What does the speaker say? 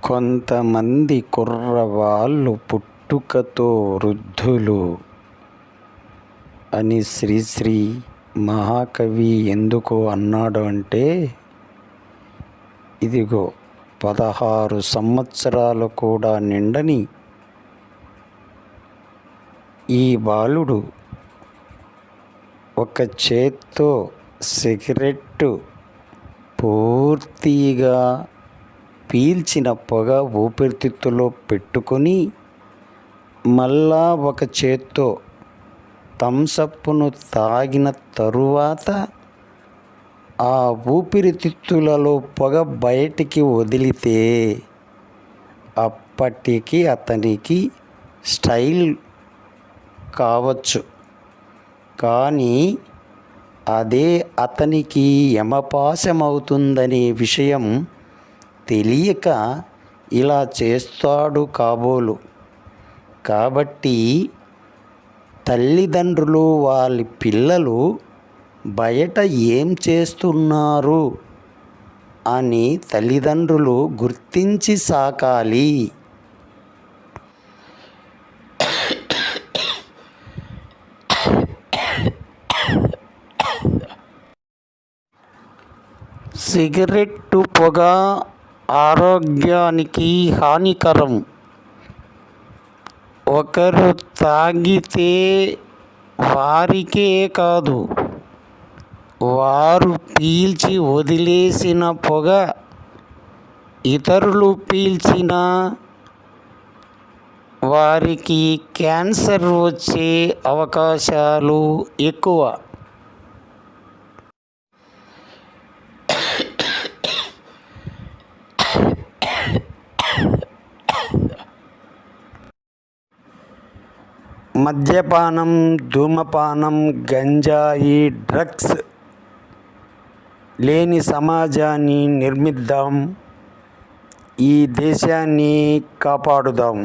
కొంతమంది కుర్రవాళ్ళు పుట్టుకతో వృద్ధులు అని శ్రీశ్రీ మహాకవి ఎందుకు అన్నాడు అంటే, ఇదిగో 16 సంవత్సరాలు కూడా నిండని ఈ బాలుడు ఒక చేత్తో సిగరెట్టు పూర్తిగా పీల్చిన పొగ ఊపిరితిత్తులో పెట్టుకొని మళ్ళా ఒక చేత్తో థమ్సప్ను తాగిన తరువాత ఆ ఊపిరితిత్తులలో పొగ బయటికి వదిలితే అప్పటికి అతనికి స్టైల్ కావచ్చు, కానీ అదే అతనికి యమపాశమవుతుందనే విషయం తెలియక ఇలా చేస్తాడు కాబోలు. కాబట్టి తల్లిదండ్రులు వాళ్ళ పిల్లలు బయట ఏం చేస్తున్నారు అని తల్లిదండ్రులు గుర్తించి సాకాలి. సిగరెట్టు పొగ ఆరోగ్యానికి హానికరం. ఒకరు తాగితే వారికే కాదు, వారు పీల్చి వదిలేసిన పొగ ఇతరులు పీల్చినా వారికి క్యాన్సర్ వచ్చే అవకాశాలు ఎక్కువ. మద్యపానం, ధూమపానం, గంజాయి, డ్రగ్స్ లేని సమాజాన్ని నిర్మిద్దాం. ఈ దేశాన్ని కాపాడుదాం.